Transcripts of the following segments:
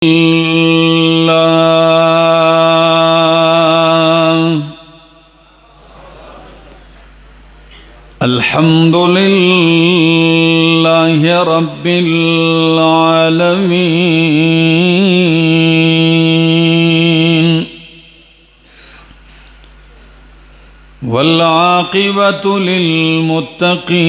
अल्हम्दुलिल्लाहि रब्बिल आलमीन वल आक़िबतु लिल मुत्तक़ीन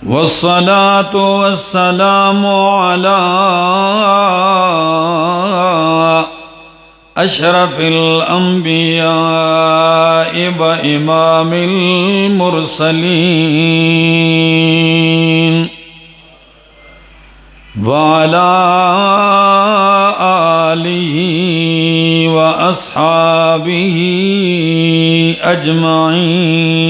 वस्सलातु वस्सलामु अला अशरफिल अंबियाइ व इमामिल मुरसलीन व अला आलिहि व अस्हाबिहि अजमाइन।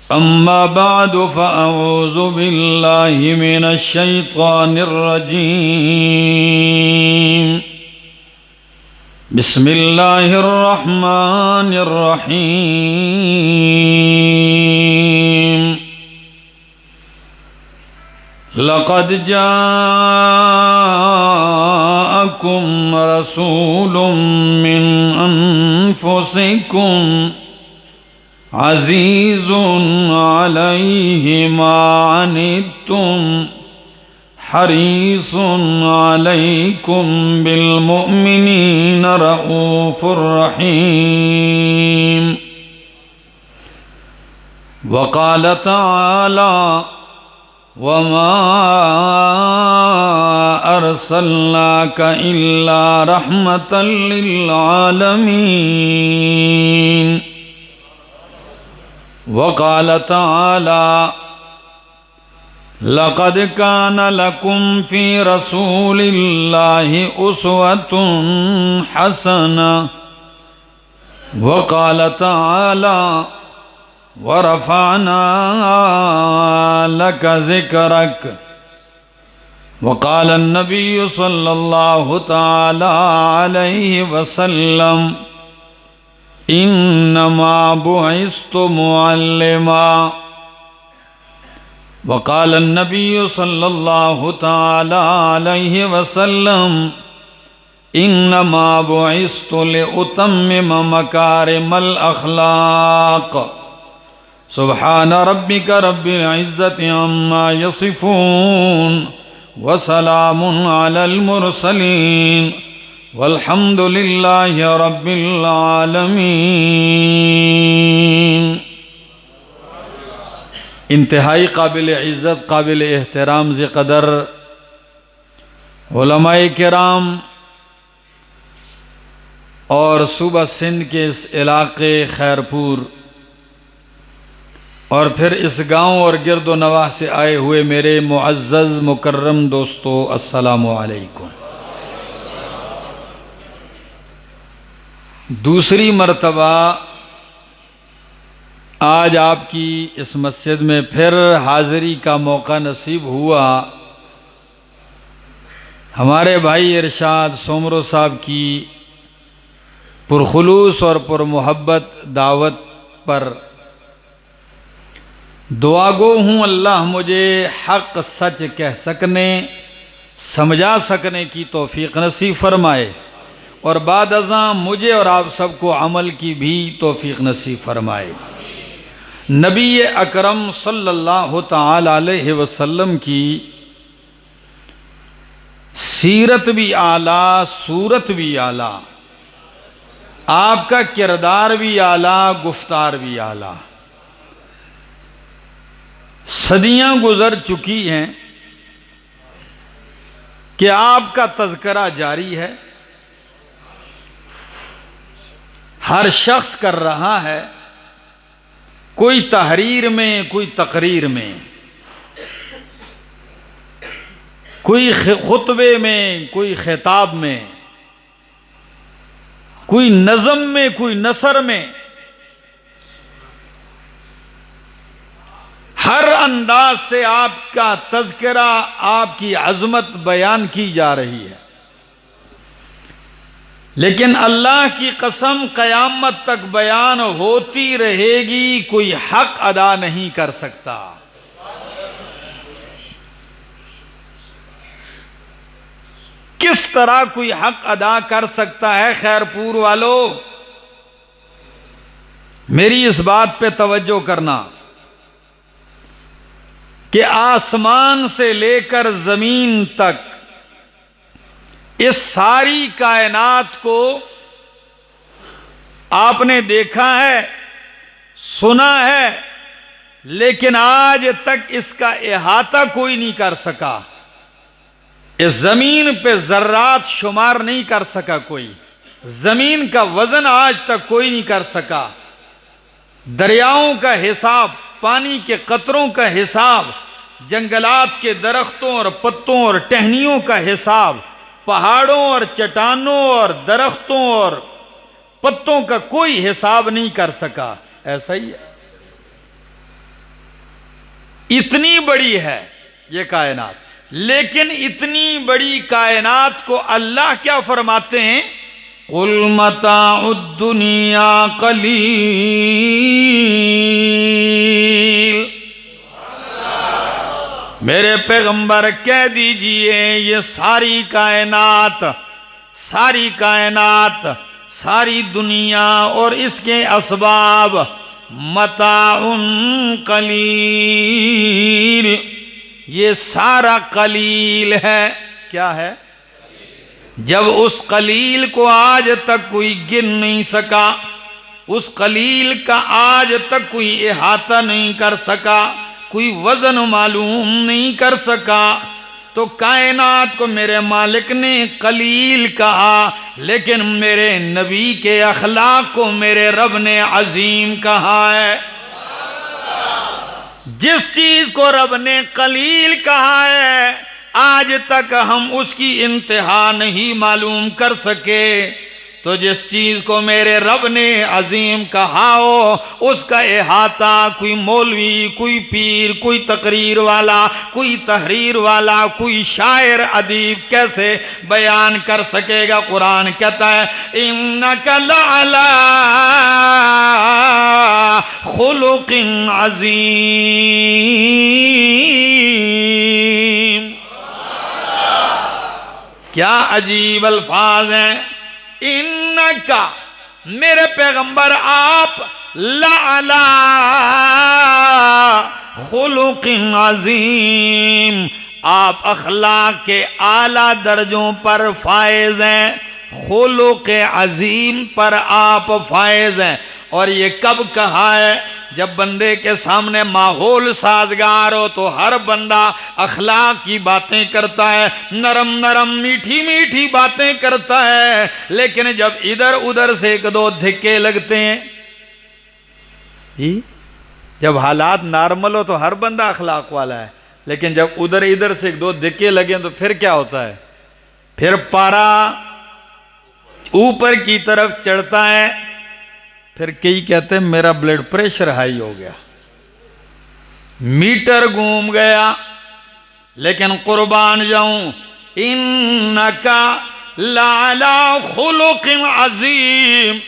अम्मा बादु फ़अऊज़ु बिल्लाहि मिनश शैतानिर रजीम। बिस्मिल्लाहिर रहमानिर रहीम। लक़द जाअकुम रसूलुम मिन अनफुसिकुम अज़ीज़ुन अलैहि मा अनित्तुम हरीसुन अलैकुम बिल मुअमिनीना रऊफ़ुर रहीम। वक़ाल तआला वमा अर्सलनाका इल्ला रहमतल लिल आलमीन। वक़ाल तआला लक़द कान लकुम फ़ी रसूलिल्लाहि उस्वतुन हसना। वक़ाल तआला वरफ़अना लका ज़िक्रक। वक़ाल अन्नबिय्यु सल्लल्लाहु तआला अलैहि वसल्लम इन्नमा बुइस्तु मुअल्लिमा। वक़ाल अन्नबिय्यु सल्लल्लाहु तआला अलैहि वसल्लम इन्नमा बुइस्तु लिउतम्मिम मकारिमल अख़लाक़। सुब्हान रब्बिका रब्बिल इज़्ज़ति अम्मा यसिफ़ून व सलामुन अलल मुरसलीन वल्हम्दुलिल्लाहि रब्बिल आलमीन। इंतहाई काबिल इज़्ज़त काबिल एहतराम ज़े क़दर उलमाए किराम और सूबा सिंध के इस इलाक़े खैरपुर और फिर इस गांव और गिरदो नवाह से आए हुए मेरे मुअज़्ज़ज़ मुकर्रम दोस्तों, अस्सलामु अलैकुम। दूसरी मर्तबा आज आपकी इस मस्जिद में फिर हाज़िरी का मौका नसीब हुआ। हमारे भाई इरशाद सोमरो साहब की पुरखुलूस और पुरमोहब्बत दावत पर दुआगो हूँ अल्लाह मुझे हक़ सच कह सकने समझा सकने की तौफ़ीक़ नसीब फरमाए और बाद अज़ां मुझे और आप सबको अमल की भी तौफ़ीक़ नसीब फरमाए। नबी अकरम सल्लल्लाहु तआला अलैहि वसल्लम की सीरत भी आला, सूरत भी आला, आपका किरदार भी आला, गुफ्तार भी आला। सदियां गुजर चुकी हैं कि आपका तज़किरा जारी है, हर शख्स कर रहा है, कोई तहरीर में, कोई तकरीर में, कोई खुतबे में, कोई खिताब में, कोई नज़म में, कोई नसर में, हर अंदाज से आपका तज़किरा, आपकी अज़मत बयान की जा रही है। लेकिन अल्लाह की कसम क़यामत तक बयान होती रहेगी, कोई हक अदा नहीं कर सकता। किस तरह कोई हक अदा कर सकता है? खैरपुर वालों, मेरी इस बात पे तवज्जो करना कि आसमान से लेकर जमीन तक इस सारी कायनात को आपने देखा है, सुना है, लेकिन आज तक इसका इहाता कोई नहीं कर सका। इस जमीन पे जर्रात शुमार नहीं कर सका कोई, जमीन का वजन आज तक कोई नहीं कर सका। दरियाओं का हिसाब, पानी के कतरों का हिसाब, जंगलात के दरख्तों और पत्तों और टहनियों का हिसाब, पहाड़ों और चट्टानों और दरख्तों और पत्तों का कोई हिसाब नहीं कर सका। ऐसा ही है, इतनी बड़ी है ये कायनात। लेकिन इतनी बड़ी कायनात को अल्लाह क्या फरमाते हैं? कुल मताउद दुनिया कलील। मेरे पैगंबर कह दीजिए, ये सारी कायनात, सारी कायनात, सारी दुनिया और इसके असबाब मताउन कलील, ये सारा कलील है। क्या है? जब उस कलील को आज तक कोई गिन नहीं सका, उस कलील का आज तक कोई इहाता नहीं कर सका, कोई वजन मालूम नहीं कर सका, तो कायनात को मेरे मालिक ने कलील कहा, लेकिन मेरे नबी के अखलाक को मेरे रब ने अजीम कहा है। जिस चीज को रब ने कलील कहा है, आज तक हम उसकी इंतहा नहीं मालूम कर सके, तो जिस चीज को मेरे रब ने अजीम कहा हो, उसका इहाता कोई मौलवी, कोई पीर, कोई तकरीर वाला, कोई तहरीर वाला, कोई शायर अदीब कैसे बयान कर सकेगा? कुरान कहता है इन्नका लअला खुलुकिन अजीम। क्या अजीब अल्फाज हैं। इन्नका, मेरे पैगंबर आप, लाला खुलुकिन अजीम, आप अखलाक के आला दर्जों पर फायज हैं, खुलुक अजीम पर आप फायज हैं। और ये कब कहा है? जब बंदे के सामने माहौल साजगार हो तो हर बंदा अखलाक की बातें करता है, नरम नरम मीठी मीठी बातें करता है, लेकिन जब इधर उधर से एक दो धिक्के लगते हैं जी, जब हालात नॉर्मल हो तो हर बंदा अखलाक वाला है, लेकिन जब उधर इधर से एक दो धिक्के लगे तो फिर क्या होता है? फिर पारा ऊपर की तरफ चढ़ता है। फिर कई कहते हैं मेरा ब्लड प्रेशर हाई हो गया, मीटर घूम गया। लेकिन कुर्बान जाऊं, इन्नका लाला खुलुकिन अजीम,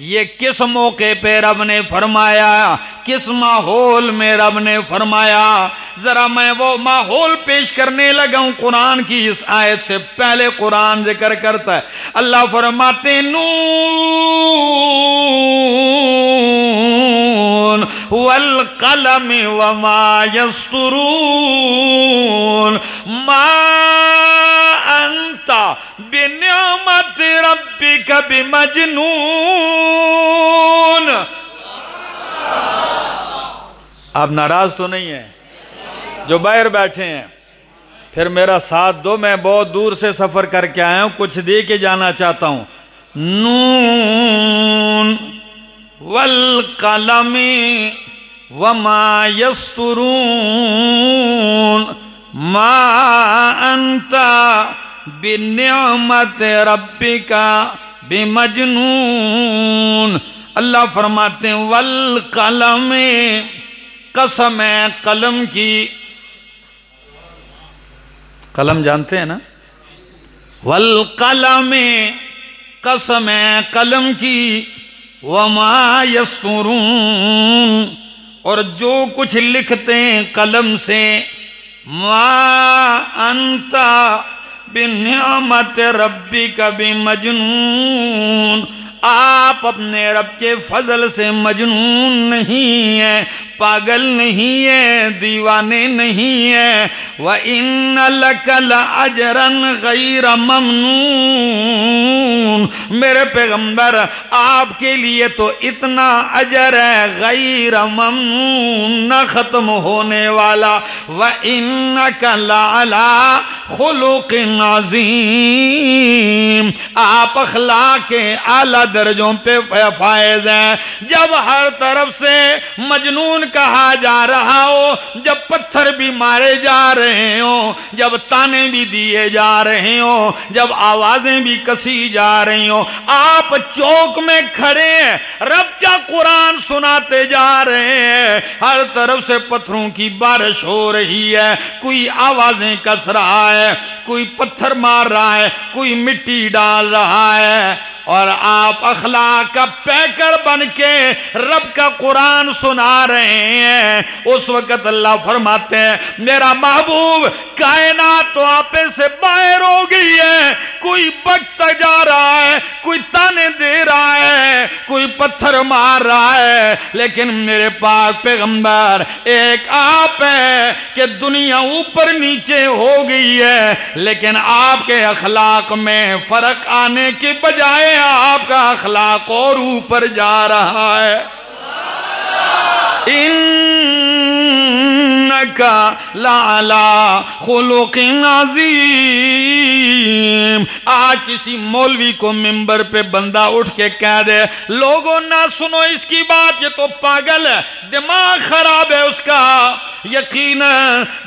ये किस मौके पे रब ने फरमाया, किस माहौल में रब ने फरमाया? जरा मैं वो माहौल पेश करने लगा हूं। कुरान की इस आयत से पहले कुरान जिक्र करता है, अल्लाह फरमाते नून वल कलम वमा यस्तुरून मा अंता बिनिअमत रब्बिका बिमजनून। आप नाराज तो नहीं है जो बाहर बैठे हैं? फिर मेरा साथ दो, मैं बहुत दूर से सफर करके आया हूं, कुछ दे के जाना चाहता हूं। नून वल कलमी वमा यस्तुरून मा अंता बिनिअमत रब्बिका बिमजनून। अल्लाह फरमाते हैं वल कलम, कसम है कलम की। कलम जानते हैं ना? वल कलम, कसम है कलम की, वमा यस्तुरून, और जो कुछ लिखते हैं कलम से, मा अंता बिन्यामत रब्बी कभी मजनून, आप अपने रब के फजल से मजनून नहीं है, पागल नहीं है, दीवाने नहीं है। व इन्न लकल अजरन गैर ममनून, मेरे पैगंबर आपके लिए तो इतना अजर है गैर ममनून, न खत्म होने वाला। व इन्नका लअला खुलुकिन अज़ीम, आप अखलाक के आला दर्जों पे फायज हैं। जब हर तरफ से मजनून कहा जा रहा हो, जब पत्थर भी मारे जा रहे हो, जब ताने भी दिए जा रहे हो, जब आवाजें भी कसी जा रही हो, आप चौक में खड़े हैं, रब का कुरान सुनाते जा रहे हैं। हर तरफ से पत्थरों की बारिश हो रही है, कोई आवाजें कस रहा है, कोई पत्थर मार रहा है, कोई मिट्टी डाल रहा है, और आप अखलाक का पैकर बन के रब का कुरान सुना रहे हैं। उस वक्त अल्लाह फरमाते हैं, मेरा महबूब कायनात तो आपे से बाहर हो गई है, कोई बकता जा रहा है, कोई ताने दे रहा है, कोई पत्थर मार रहा है, लेकिन मेरे पाक पैगंबर एक आप है कि दुनिया ऊपर नीचे हो गई है, लेकिन आपके अखलाक में फर्क आने के बजाय आपका अखलाक और ऊपर जा रहा है। इन्नका लअला खुलुकिन अज़ीम। आज किसी मौलवी को मिंबर पे बंदा उठ के कह दे, लोगों ना सुनो इसकी बात, ये तो पागल है, दिमाग खराब है उसका। यकीन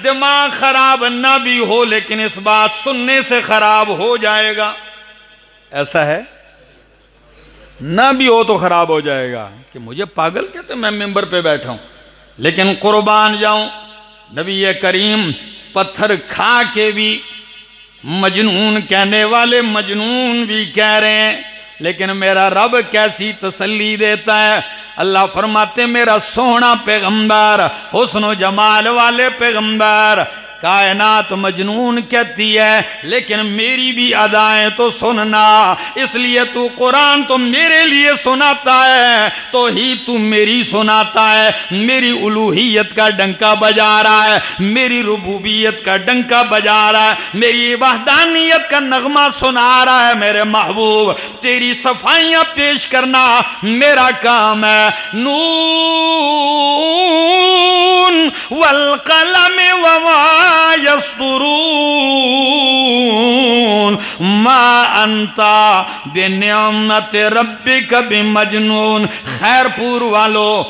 दिमाग खराब ना भी हो, लेकिन इस बात सुनने से खराब हो जाएगा। ऐसा है, ना भी हो तो खराब हो जाएगा कि मुझे पागल कहते, मैं मिंबर पे बैठा हूं। लेकिन कुर्बान जाऊं, नबी करीम पत्थर खा के भी मजनून कहने वाले मजनून भी कह रहे हैं, लेकिन मेरा रब कैसी तसल्ली देता है। अल्लाह फरमाते, मेरा सोहना पैगंबर, हुस्न जमाल वाले पैगंबर, कायनात मजनून कहती है, लेकिन मेरी भी अदाएं तो सुनना। इसलिए तू कुरान तो मेरे लिए सुनाता है, तो ही तू मेरी सुनाता है। मेरी उलूहियत का डंका बजा रहा है, मेरी रुबूबियत का डंका बजा रहा है, मेरी वहदानियत का नगमा सुना रहा है। मेरे महबूब, तेरी सफाइयां पेश करना मेरा काम है। नून वल कलम वमा यस्तुरून मा अंता बिनियामत रब्बिक बिमजनून। खैरपुर वालों,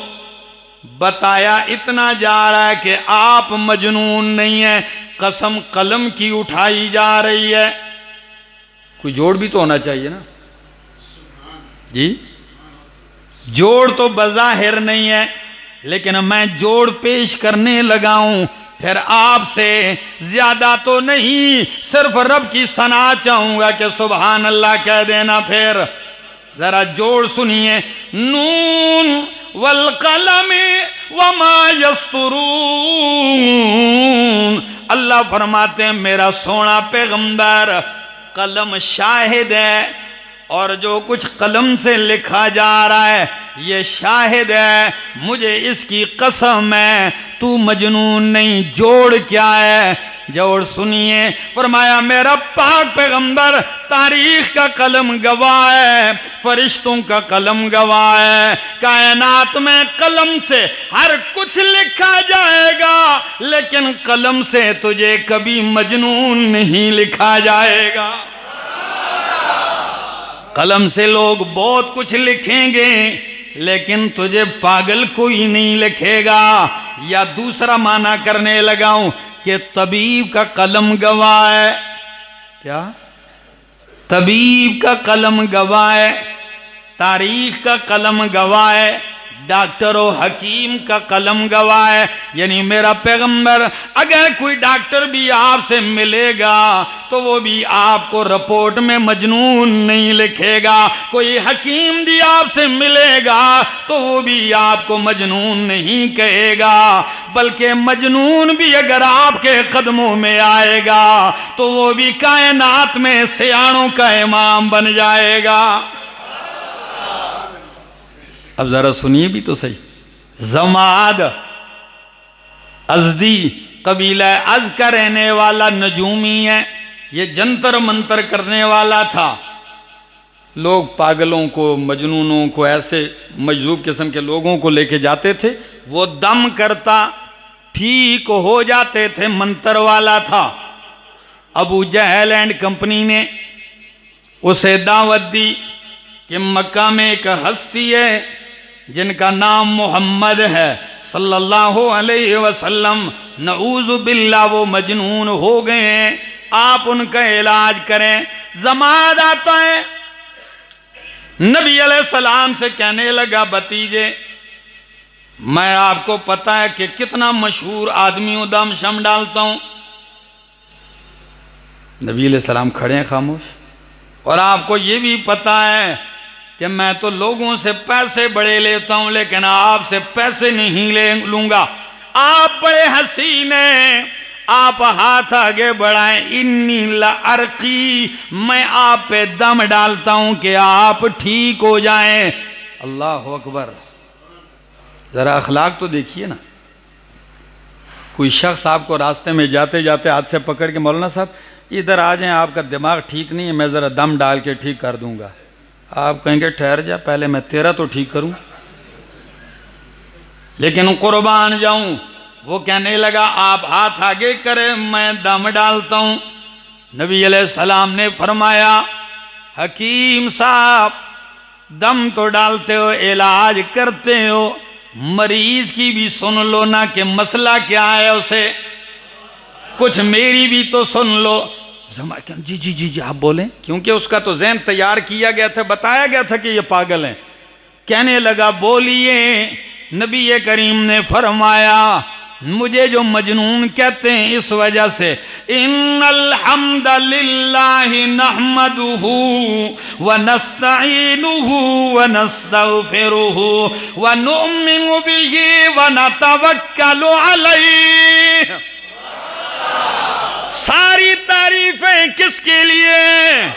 बताया इतना जा रहा है कि आप मजनून नहीं है, कसम कलम की उठाई जा रही है। कोई जोड़ भी तो होना चाहिए ना जी। जोड़ तो बज़ाहिर नहीं है, लेकिन मैं जोड़ पेश करने लगा हूं। फिर आपसे ज्यादा तो नहीं, सिर्फ रब की सना चाहूंगा कि सुभान अल्लाह कह देना। फिर जरा जोड़ सुनिए, नून वल कलम वमा यस्तुरून। अल्लाह फरमाते हैं, मेरा सोना पैगंबर कलम शाहिद है, और जो कुछ कलम से लिखा जा रहा है ये शाहिद है। मुझे इसकी कसम है, तू मजनून नहीं। जोड़ क्या है? जोड़ सुनिए। फरमाया, मेरा पाक पैगंबर तारीख का कलम गवाह है, फरिश्तों का कलम गवाह है। कायनात में कलम से हर कुछ लिखा जाएगा, लेकिन कलम से तुझे कभी मजनून नहीं लिखा जाएगा। कलम से लोग बहुत कुछ लिखेंगे, लेकिन तुझे पागल कोई नहीं लिखेगा। या दूसरा माना करने लगाऊं कि तबीब का कलम गवाह है। क्या? तबीब का कलम गवाह है, तारीख का कलम गवाह है, डॉक्टर और हकीम का कलम गवाह है। यानी मेरा पैगंबर, अगर कोई डॉक्टर भी आपसे मिलेगा तो वो भी आपको रिपोर्ट में मजनून नहीं लिखेगा, कोई हकीम भी आपसे मिलेगा तो वो भी आपको मजनून नहीं कहेगा, बल्कि मजनून भी अगर आपके कदमों में आएगा तो वो भी कायनात में सियाणों का इमाम बन जाएगा। अब जरा सुनिए भी तो सही। जमाद अजदी कबीला अज का रहने वाला नजूमी है। ये जंतर मंतर करने वाला था। लोग पागलों को, मजनूनों को, ऐसे मजजूब किस्म के लोगों को लेके जाते थे, वो दम करता, ठीक हो जाते थे, मंतर वाला था। अबू जहल एंड कंपनी ने उसे दावत दी कि मक्का में एक हस्ती है जिनका नाम मोहम्मद है सल्लल्लाहु अलैहि वसल्लम, नऊज़ु बिल्लाह वो मजनून हो गए हैं, आप उनका इलाज करें। जमाद आता है, नबी अलैहिस्सलाम से कहने लगा, भतीजे मैं आपको पता है कि कितना मशहूर आदमी हूं, दम शम डालता हूं। नबी अलैहिस्सलाम खड़े हैं खामोश। और आपको ये भी पता है कि मैं तो लोगों से पैसे बड़े लेता हूं, लेकिन आपसे पैसे नहीं ले लूंगा। आप बड़े हसीन हैं, आप हाथ आगे बढ़ाएं। इन्नी लअरकी, मैं आप पे दम डालता हूं कि आप ठीक हो जाएं। अल्लाह अकबर। जरा अखलाक तो देखिए ना। कोई शख्स आपको रास्ते में जाते जाते हाथ से पकड़ के, मौलाना साहब इधर आ जाएं, आपका दिमाग ठीक नहीं है, मैं ज़रा दम डाल के ठीक कर दूंगा। आप कहेंगे ठहर जा, पहले मैं तेरा तो ठीक करूं। लेकिन कुर्बान जाऊं, वो कहने लगा आप हाथ आगे करें, मैं दम डालता हूं। नबी अलैहिस्सलाम ने फरमाया, हकीम साहब दम तो डालते हो, इलाज करते हो, मरीज की भी सुन लो ना कि मसला क्या है उसे, कुछ मेरी भी तो सुन लो। जी जी जी जी आप बोलें, क्योंकि उसका तो ज़हन तैयार किया गया था, बताया गया था कि ये पागल हैं। कहने लगा बोलिए। नबी करीम ने फरमाया, मुझे जो मजनून कहते हैं इस वजह से, इन्नल हम्दा लिल्लाहि नहमदुहु व नस्तईनुहु व नस्तगफिरुहु व नुमिनु बिही व नतवक्कलु अलैहि। सारी तारीफें किसके लिए?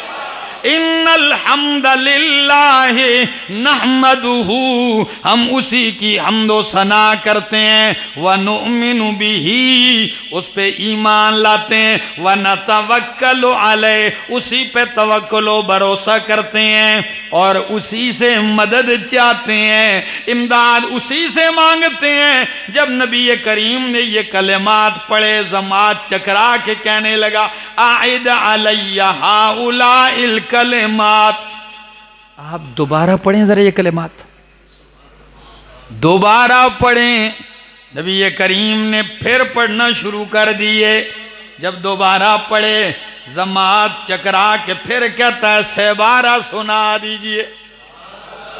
इन्नल हम्दा लिल्लाहि नहमदुहु, हम उसी की हम्दो सना करते हैं। व नुमिनु बिही, उस पे ईमान लाते हैं। व नतवक्कलु अलैहि, उसी पे तवक्कुलो भरोसा करते हैं और उसी से मदद चाहते हैं, इमदाद उसी से मांगते हैं। जब नबी करीम ने ये कलिमात पढ़े, जमात चकरा के कहने लगा, आइद अलैया हाउलाइल कलिमात। आप दोबारा पढ़ें जरा ये कलिमात, दोबारा पढ़ें। नबी करीम ने फिर पढ़ना शुरू कर दिए। जब दोबारा पढ़े, जमात चकरा के फिर कहता है, सहबारा सुना दीजिए।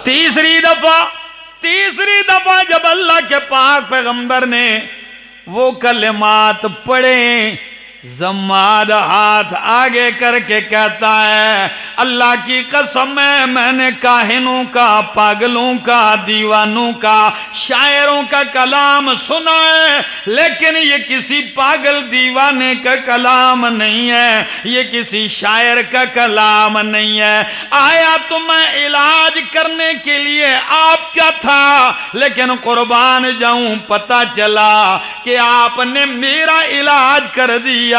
तीसरी दफा जब अल्लाह के पाक पैगंबर ने वो कलिमात पढ़े, जमाद हाथ आगे करके कहता है, अल्लाह की कसम है, मैंने काहिनों का, पागलों का, दीवानों का, शायरों का कलाम सुना है, लेकिन ये किसी पागल दीवाने का कलाम नहीं है, ये किसी शायर का कलाम नहीं है। आया तो मैं इलाज करने के लिए आपका था, लेकिन कुर्बान जाऊं, पता चला कि आपने मेरा इलाज कर दिया।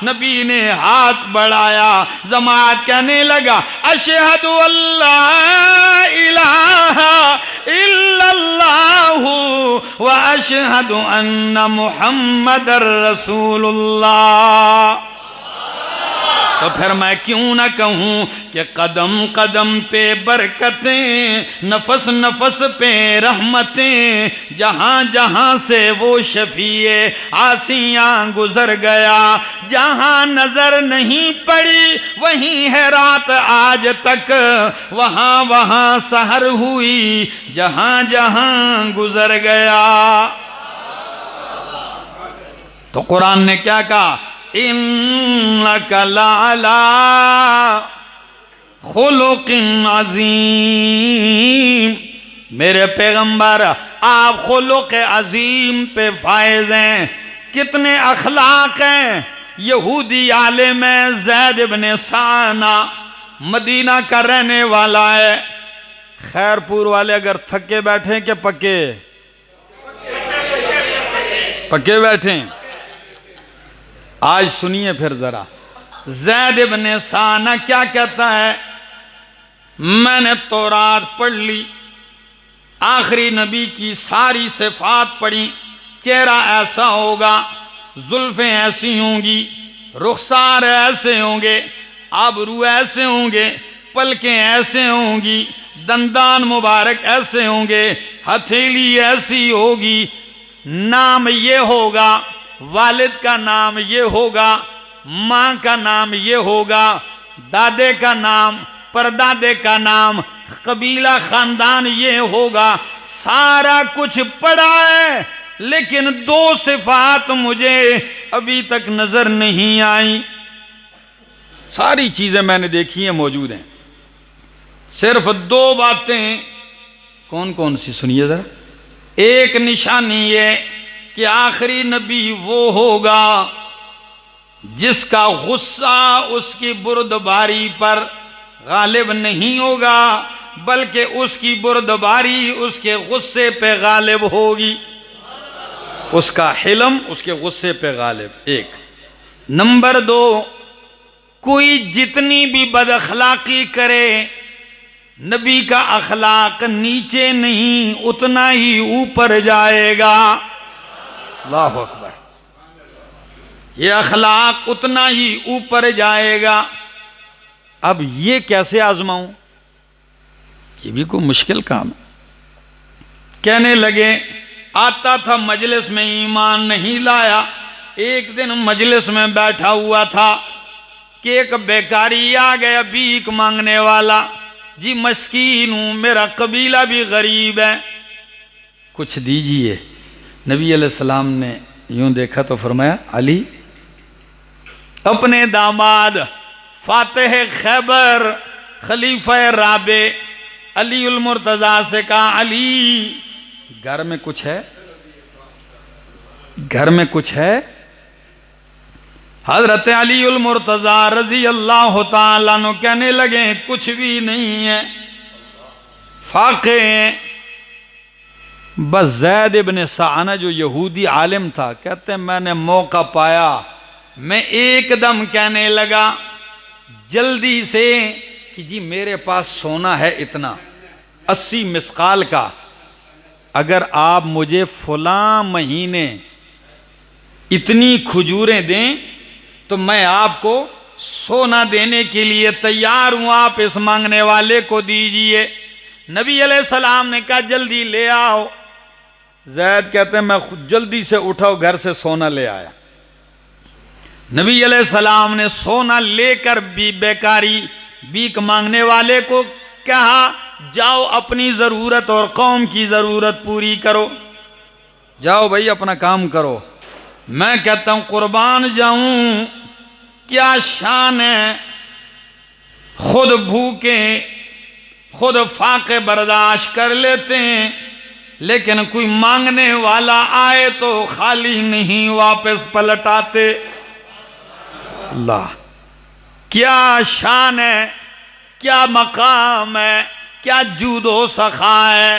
नबी ने हाथ बढ़ाया, जमात कहने लगा, अशहदु अल्ला इलाहा इल्लल्लाहु व अशहदु अन्ना मुहम्मदर रसूलुल्लाह। तो फिर मैं क्यों ना कहूँ कि कदम कदम पे बरकतें, नफस नफस पे रहमतें, जहाँ जहाँ से वो शफीए आसियाँ गुजर गया, जहाँ नजर नहीं पड़ी वहीं है रात आज तक, वहाँ वहाँ सहर हुई जहाँ जहाँ गुजर गया। तो कुरान ने क्या कहा, इन्नका लअला खुलुकिन अज़ीम, मेरे पैगंबर आप खुलुक अजीम पे फायज हैं। कितने अखलाक हैं। यहूदी आलिम है ज़ैद इब्न साना, मदीना का रहने वाला है। खैरपुर वाले अगर थके बैठे के पक्के पक्के बैठे, आज सुनिए फिर जरा, ज़ैद इब्न साना क्या कहता है, मैंने तौरात पढ़ ली, आखिरी नबी की सारी सिफात पढ़ी, चेहरा ऐसा होगा, जुल्फें ऐसी होंगी, रुखसार ऐसे होंगे, आबरू ऐसे होंगे, पलकें ऐसे होंगी, दंदान मुबारक ऐसे होंगे, हथेली ऐसी होगी, नाम ये होगा, वालिद का नाम ये होगा, माँ का नाम ये होगा, दादे का नाम, परदादे का नाम, कबीला खानदान ये होगा। सारा कुछ पढ़ा है, लेकिन दो सिफात मुझे अभी तक नजर नहीं आई। सारी चीजें मैंने देखी हैं, मौजूद हैं, सिर्फ दो बातें। कौन कौन सी सुनिए जरा। एक निशानी ये कि आखिरी नबी वो होगा जिसका गुस्सा उसकी बुर्दबारी पर गालिब नहीं होगा, बल्कि उसकी बुर्दबारी उसके गुस्से पे गालिब होगी, उसका हिलम उसके गुस्से पे गालिब। एक नंबर दो, कोई जितनी भी बदअखलाकी करे, नबी का अखलाक नीचे नहीं उतना ही ऊपर जाएगा। अल्लाहु अकबर। ये अखलाक उतना ही ऊपर जाएगा। अब ये कैसे आजमाऊं, ये भी कोई मुश्किल काम है। कहने लगे, आता था मजलिस में, ईमान नहीं लाया। एक दिन मजलिस में बैठा हुआ था कि एक बेकारी आ गया, भीख मांगने वाला। जी मस्कीन हूं, मेरा कबीला भी गरीब है, कुछ दीजिए। नबी अलैहिस्सलाम ने यूं देखा तो फरमाया, अली, अपने दामाद फातिह खैबर खलीफा राबे अली उल मुर्तजा से कहा, अली घर में कुछ है, घर में कुछ है। हजरत अली उल मुर्तजा रजी अल्लाह तआला अन्हु कहने लगे, कुछ भी नहीं है, फाके हैं। बस ज़ैद इब्न साना जो यहूदी आलिम था, कहते हैं मैंने मौका पाया, मैं एकदम कहने लगा जल्दी से कि जी मेरे पास सोना है इतना 80 मिसकाल का, अगर आप मुझे फलां महीने इतनी खजूरें दें तो मैं आपको सोना देने के लिए तैयार हूं, आप इस मांगने वाले को दीजिए। नबी अलैहिस्सलाम ने कहा जल्दी ले आओ। ज़ैद कहते हैं मैं खुद जल्दी से उठा, घर से सोना ले आया। नबी अलैहिस्सलाम ने सोना लेकर भी बेकारी भीख मांगने वाले को कहा, जाओ अपनी जरूरत और कौम की जरूरत पूरी करो, जाओ भाई अपना काम करो। मैं कहता हूं कुर्बान जाऊं, क्या शान है, खुद भूखे खुद फाके बर्दाश्त कर लेते हैं, लेकिन कोई मांगने वाला आए तो खाली नहीं वापस पलट आते। अल्लाह, क्या शान है, क्या मकाम है, क्या जूदो सखा है।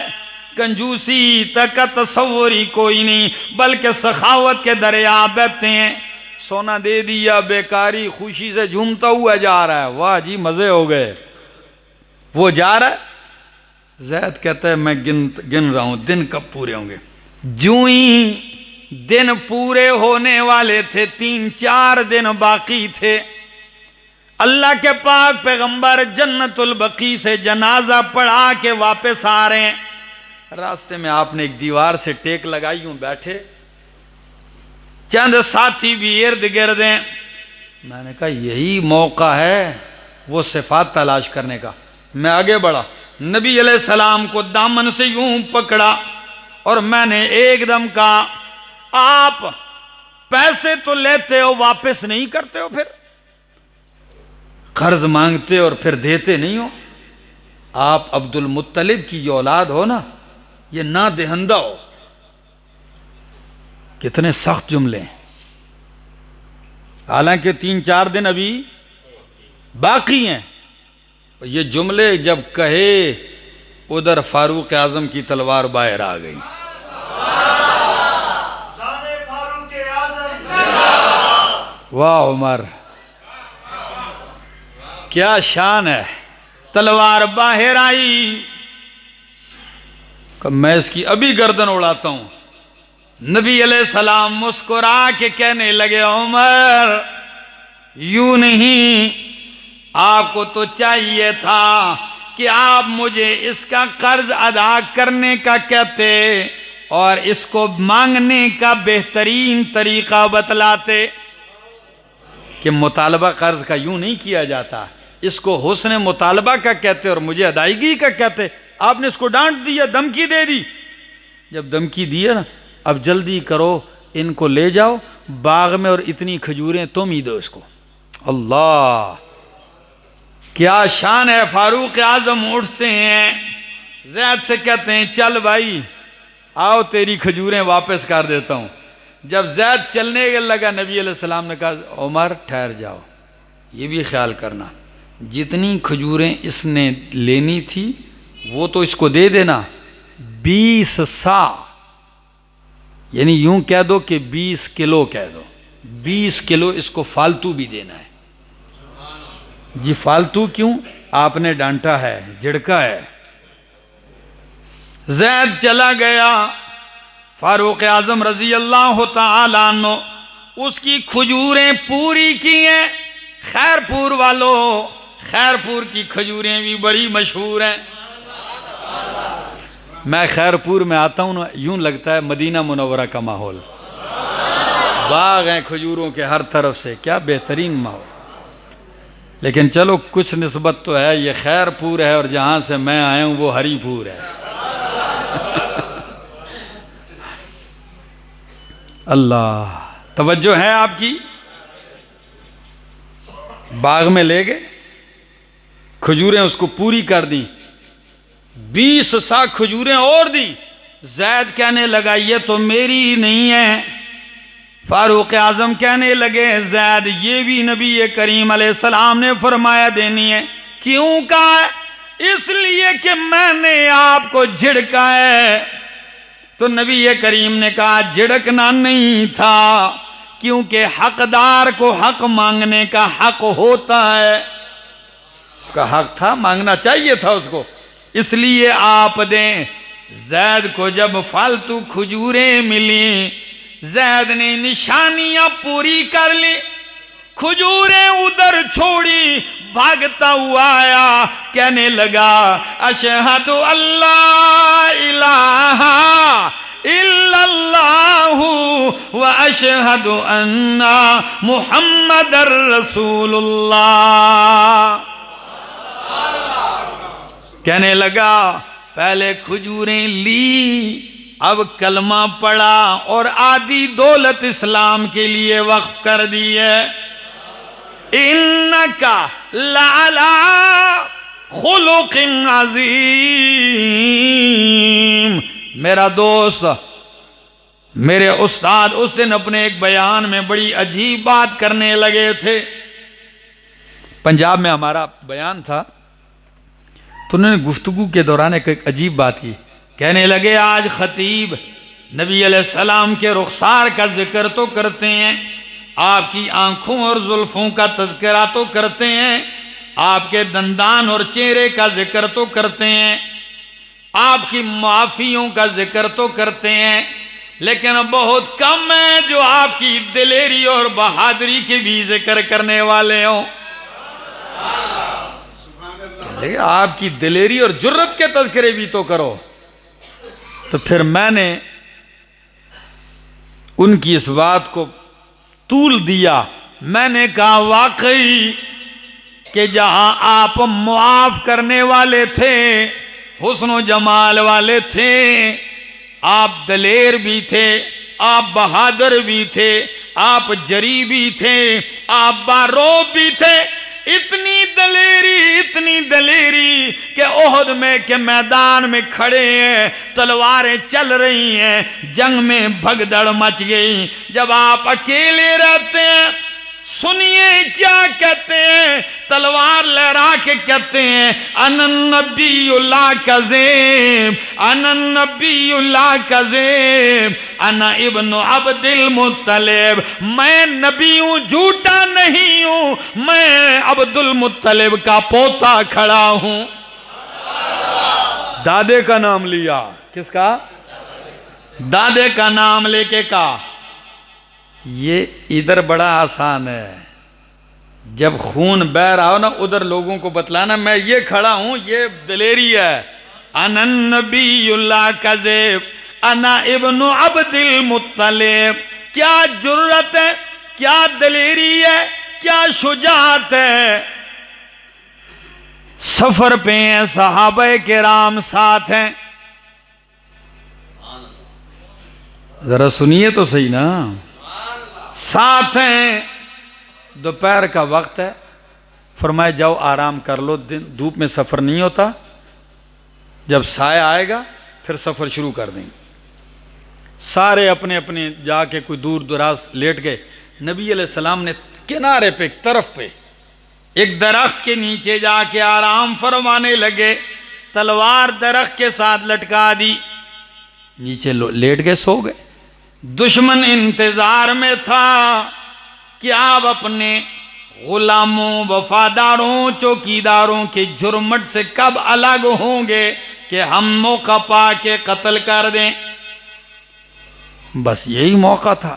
कंजूसी तक तस्वरी कोई नहीं, बल्कि सखावत के दरिया बहते हैं। सोना दे दिया, बेकारी खुशी से झूमता हुआ जा रहा है, वाह जी मजे हो गए, वो जा रहा है। ज़ैद कहता है मैं गिन रहा हूं दिन कब पूरे होंगे। जूं ही दिन पूरे होने वाले थे, 3-4 दिन बाकी थे, अल्लाह के पाक पैगंबर जन्नतुल बकी से जनाजा पढ़ा के वापस आ रहे हैं। रास्ते में आपने एक दीवार से टेक लगाई, यूं बैठे, चंद साथी भी इर्द गिर्द हैं। मैंने कहा यही मौका है वो सिफात तलाश करने का। मैं आगे बढ़ा, नबी अलैहिस्सलाम को दामन से यूं पकड़ा और मैंने एकदम कहा, आप पैसे तो लेते हो, वापस नहीं करते हो, फिर कर्ज मांगते और फिर देते नहीं हो। आप अब्दुल मुत्तलिब की ये औलाद हो ना, ये ना देहंदा हो। कितने सख्त जुमले हैं। हालांकि 3-4 दिन अभी बाकी हैं। ये जुमले जब कहे उधर फारूक आजम की तलवार बाहर आ गई। वाह उमर, क्या शान है। तलवार बाहर आई, मैं इसकी अभी गर्दन उड़ाता हूं। नबी अलैहिस्सलाम मुस्कुरा के कहने लगे, उमर यूं नहीं, आपको तो चाहिए था कि आप मुझे इसका कर्ज अदा करने का कहते और इसको मांगने का बेहतरीन तरीका बतलाते कि मुतालबा कर्ज का यूं नहीं किया जाता, इसको हुस्न मुतालबा का कहते और मुझे अदायगी का कहते। आपने इसको डांट दिया, धमकी दे दी। जब धमकी दी है ना, अब जल्दी करो, इनको ले जाओ बाग में और इतनी खजूरें तुम ही दो इसको। अल्लाह, क्या शान है। फारूक आजम उठते हैं, ज़ैद से कहते हैं, चल भाई आओ तेरी खजूरें वापस कर देता हूं। जब ज़ैद चलने लगा, नबी अलैहिस्सलाम ने कहा, उमर ठहर जाओ, ये भी ख्याल करना, जितनी खजूरें इसने लेनी थी वो तो इसको दे देना, 20 सा, यानी यूं कह दो कि 20 किलो कह दो, 20 किलो इसको फालतू भी देना है। जी फालतू क्यों? आपने डांटा है, झिड़का है। ज़ैद चला गया। फारूक आजम रजी अल्लाह तआला अन्हु उसकी खजूरें पूरी की हैं। खैरपुर वालों, खैरपुर की खजूरें भी बड़ी मशहूर हैं। मैं खैरपुर में आता हूं ना, यूं लगता है मदीना मुनव्वरा का माहौल। बाग हैं खजूरों के हर तरफ से, क्या बेहतरीन माहौल। लेकिन चलो कुछ निस्बत तो है, ये खैरपुर है और जहां से मैं आया हूं वो हरीपुर है। अल्लाह, तवज्जो है आपकी। बाग में ले गए, खजूरें उसको पूरी कर दी, 20 सा खजूरें और दी। ज़ैद कहने लगा, ये तो मेरी ही नहीं है। फारूक आजम कहने लगे, ज़ैद ये भी नबी करीम अलैहिस्सलाम ने फरमाया देनी है। क्यों कहा? इसलिए कि मैंने आपको झिड़का है। तो नबी करीम ने कहा, झिड़कना नहीं था, क्योंकि हकदार को हक मांगने का हक होता है। उसका हक था, मांगना चाहिए था उसको, इसलिए आप दें। ज़ैद को जब फालतू खजूरें मिली, ज़ैद ने निशानियां पूरी कर ली, खजूरें उधर छोड़ी, भागता हुआ आया, कहने लगा, अशहदु अल्ला इलाहा इल्लल्लाहु व अशहदु अन्ना मुहम्मदर रसूलुल्लाह। कहने लगा, पहले खजूरें ली, अब कलमा पढ़ा और आधी दौलत इस्लाम के लिए वक्फ कर दी है। इन्नका लाला खुलुकिन अज़ीम। मेरा दोस्त, मेरे उस्ताद उस दिन अपने एक बयान में बड़ी अजीब बात करने लगे थे। पंजाब में हमारा बयान था, तो उन्होंने गुफ्तगू के दौरान एक अजीब बात की। कहने लगे, आज खतीब नबी अलैहिस्सलाम के रुखसार का जिक्र तो करते हैं, आपकी आंखों और जुल्फों का तज़किरा तो करते हैं, आपके दंदान और चेहरे का जिक्र तो करते हैं, आपकी माफियों का जिक्र तो करते हैं, लेकिन बहुत कम है जो आपकी दिलेरी और बहादुरी के भी जिक्र करने वाले हों। लेकिन आपकी दिलेरी और जुर्रत के तज़किरे भी तो करो। तो फिर मैंने उनकी इस बात को तूल दिया। मैंने कहा वाकई कि जहां आप मुआफ करने वाले थे, हुस्न जमाल वाले थे, आप दलेर भी थे, आप बहादुर भी थे, आप जरी भी थे, आप बारोब भी थे। इतनी दलेरी कि ओहद में के मैदान में खड़े हैं, तलवारें चल रही हैं, जंग में भगदड़ मच गई। जब आप अकेले रहते हैं, सुनिए क्या कहते हैं, तलवार लहरा के कहते हैं अनन नबीउल्लाह कज़ीब, अनन नबीउल्लाह कज़ीब, अना इब्नु अब्दुल मुत्तलिब। मैं नबी हूं, झूठा नहीं हूं, मैं अब्दुल मुत्तलिब का पोता खड़ा हूं। दादे का नाम लिया। किसका? दादे का नाम लेके कहा। ये इधर बड़ा आसान है, जब खून बह रहा हो ना, उधर लोगों को बतलाना मैं ये खड़ा हूं, ये दलेरी है। अनन नबीउल्लाह कज़ीब, अना इब्नु अब्दुल मुत्तलिब। क्या जुर्रत है, क्या दलेरी है, क्या शुजाअत है। सफर पे हैं, सहाबा किराम साथ हैं। जरा सुनिए तो सही ना, साथ हैं। दोपहर का वक्त है, फरमाए जाओ आराम कर लो, दिन धूप में सफ़र नहीं होता, जब साया आएगा फिर सफ़र शुरू कर देंगे। सारे अपने अपने जाके कोई दूर दराज लेट गए। नबी अलैहिस्सलाम ने किनारे पे, एक तरफ पे, एक दरख्त के नीचे जाके आराम फरमाने लगे। तलवार दरख्त के साथ लटका दी, नीचे लेट गए, सो गए। दुश्मन इंतजार में था कि आप अपने गुलामों, वफादारों, चौकीदारों के जुर्मट से कब अलग होंगे कि हम मौका पा के कत्ल कर दें। बस यही मौका था।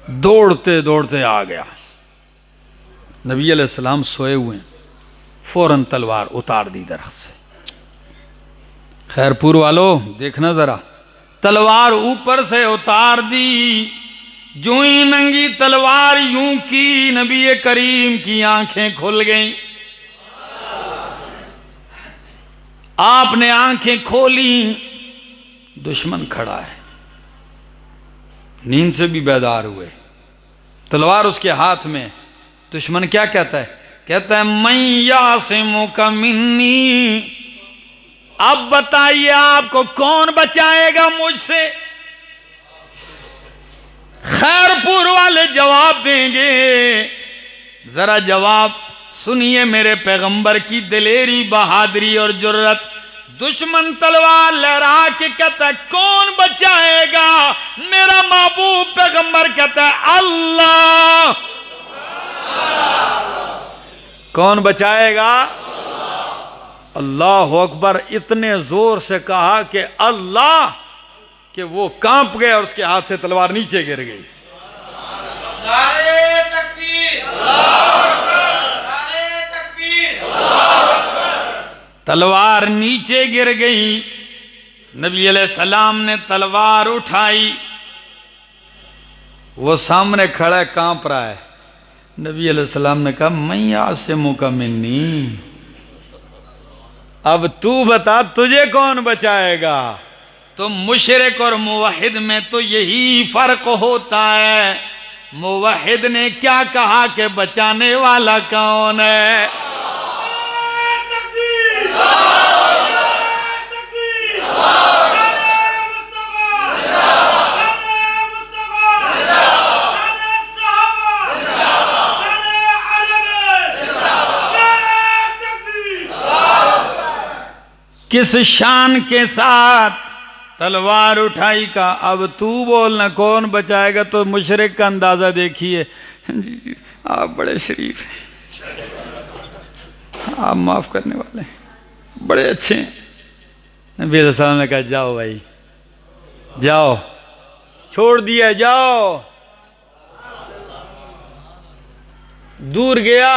दौड़ते दौड़ते आ गया। नबी अलैहिस्सलाम सोए हुए हैं, फौरन तलवार उतार दी दरख्त से। खैरपुर वालों देखना जरा, तलवार ऊपर से उतार दी। जो ही नंगी तलवार यूं की, नबी करीम की आंखें खुल गईं। आपने आंखें खोली, दुश्मन खड़ा है। नींद से भी बेदार हुए, तलवार उसके हाथ में। दुश्मन क्या कहता है? कहता है मैया से मुका मिन्नी। अब बताइए आपको कौन बचाएगा मुझसे? खैरपुर वाले जवाब देंगे। जरा जवाब सुनिए मेरे पैगंबर की दिलेरी, बहादुरी और जुर्रत। दुश्मन तलवार लहरा के कहता है कौन बचाएगा? मेरा महबूब पैगंबर कहता है अल्लाह। कौन बचाएगा? अल्लाह अकबर। इतने जोर से कहा कि अल्लाह, कि वो कांप गया और उसके हाथ से तलवार नीचे गिर गई। नारे तकबीर, नारे तकबीर। तलवार नीचे गिर गई। नबी अलैहिस्सलाम ने तलवार उठाई। वो सामने खड़ा है, कांप रहा है। नबी अलैहिस्सलाम ने कहा मैं आसिमु का मिन्नी। अब तू बता तुझे कौन बचाएगा? तो मुशरिक और मुवहिद में तो यही फर्क होता है। मुवहिद ने क्या कहा कि बचाने वाला कौन है? किस शान के साथ तलवार उठाई का। अब तू बोलना कौन बचाएगा? तो मुशरिक का अंदाजा देखिए। आप बड़े शरीफ हैं, आप माफ करने वाले हैं, बड़े अच्छे हैं। नबी अलैहिस्सलाम ने कहा जाओ भाई जाओ, छोड़ दिया, जाओ। दूर गया,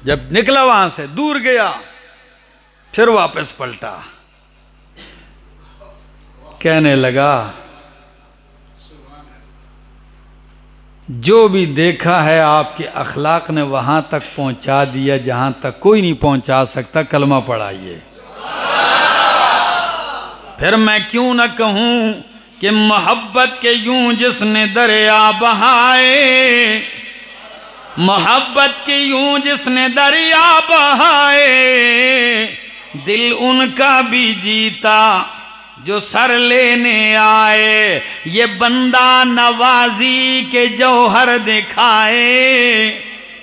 जब निकला वहां से दूर गया, फिर वापस पलटा, कहने लगा जो भी देखा है आपके अखलाक ने वहां तक पहुंचा दिया जहां तक कोई नहीं पहुंचा सकता, कलमा पढ़ाइए। फिर मैं क्यों न कहूं कि मोहब्बत के यूं जिसने दरिया बहाए, मोहब्बत के यूं जिसने दरिया बहाए, दिल उनका भी जीता जो सर लेने आए। ये बंदा नवाजी के जौहर दिखाए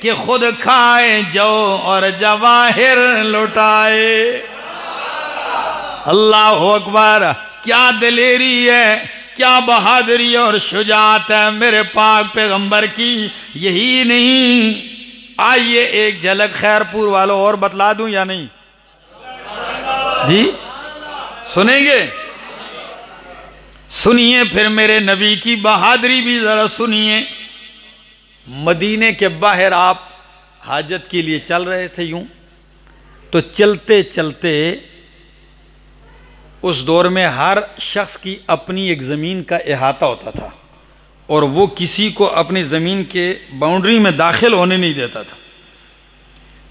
कि खुद खाए जो और जवाहिर लुटाए। अल्लाह अकबर, क्या दिलेरी है, क्या बहादुरी और शुजात है मेरे पाक पैगंबर की। यही नहीं, आइए एक झलक खैरपुर वालों और बतला दूं या नहीं जी, सुनेंगे? सुनिए फिर मेरे नबी की बहादुरी भी जरा सुनिए। मदीने के बाहर आप हाजत के लिए चल रहे थे यूं, तो चलते चलते उस दौर में हर शख्स की अपनी एक ज़मीन का अहाता होता था और वो किसी को अपनी ज़मीन के बाउंड्री में दाखिल होने नहीं देता था।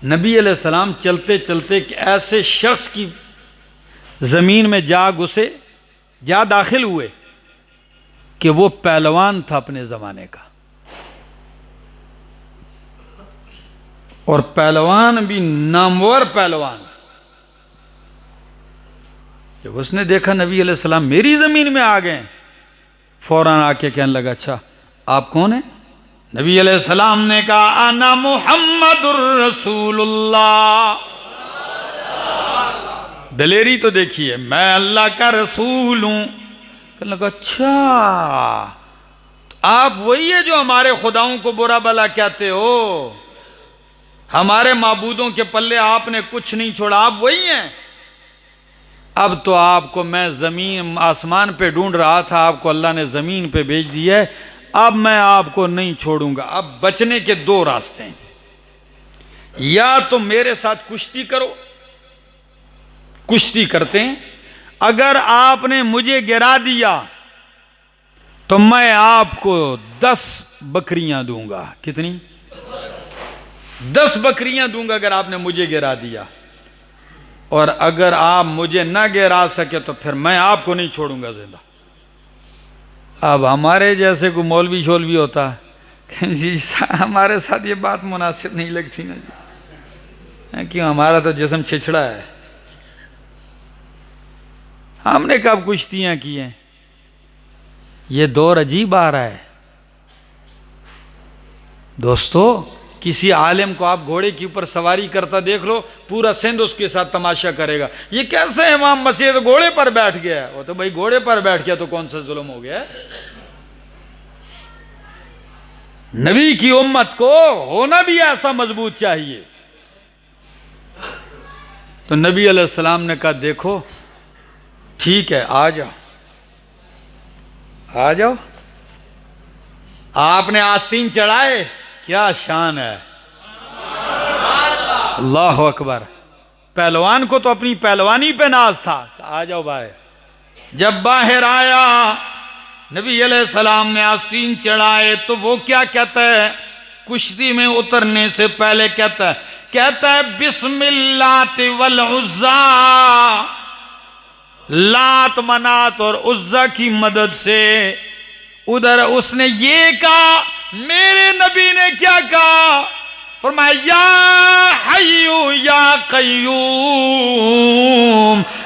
नबी अलैहिस्सलाम चलते चलते ऐसे शख्स की ज़मीन में जा घुसे, जा दाखिल हुए कि वो पहलवान था अपने ज़माने का, और पहलवान भी नामवर पहलवान। जब उसने देखा नबी अलैहिस्सलाम मेरी ज़मीन में आ गए, फौरन आके कहने लगा अच्छा आप कौन हैं? नबी अलैहिस्सलाम ने कहा अना मुहम्मदुर रसूलुल्लाह। दलेरी तो देखिए, मैं अल्लाह का रसूल हूं। कहने लगा अच्छा तो आप वही है जो हमारे खुदाओं को बुरा भला कहते हो, हमारे माबूदों के पल्ले आपने कुछ नहीं छोड़ा, आप वही हैं। अब तो आपको मैं ज़मीन आसमान पे ढूंढ रहा था, आपको अल्लाह ने ज़मीन पे भेज दिया है, अब मैं आपको नहीं छोड़ूंगा। अब बचने के दो रास्ते हैं, या तो मेरे साथ कुश्ती करो, कुश्ती करते हैं, अगर आपने मुझे गिरा दिया तो मैं आपको 10 बकरियां दूंगा। कितनी? 10 बकरियां दूंगा अगर आपने मुझे गिरा दिया, और अगर आप मुझे ना गिरा सके तो फिर मैं आपको नहीं छोड़ूंगा जिंदा। अब हमारे जैसे को मौलवी शोलवी होता है जी हमारे साथ ये बात मुनासिब नहीं लगती ना जी, क्यों हमारा तो जिस्म छिछड़ा है, हमने कब कुश्तियां की हैं। ये दौर अजीब आ रहा है दोस्तों। किसी आलिम को आप घोड़े के ऊपर सवारी करता देख लो, पूरा सिंध उसके साथ तमाशा करेगा। ये कैसे इमाम मसीह तो घोड़े पर बैठ गया? वो तो भाई घोड़े पर बैठ गया तो कौन सा जुल्म हो गया? नबी की उम्मत को होना भी ऐसा मजबूत चाहिए। तो नबी अलैहिस्सलाम ने कहा देखो ठीक है, आ जाओ आ जाओ। आपने आस्तीन चढ़ाए, क्या शान है, अल्लाह अकबर। पहलवान को तो अपनी पहलवानी पे नाज था। आ जाओ भाई। जब बाहर आया नबी अलैहिस्सलाम ने आस्तीन चढ़ाए तो वो क्या कहता है, कुश्ती में उतरने से पहले कहता है बिस्मिल्लाह वल उज़्ज़ा, लात मनात और उज़्ज़ा की मदद से। उधर उसने ये कहा, मेरे नबी ने क्या कहा? फरमाया या हय्यू या कय्यूम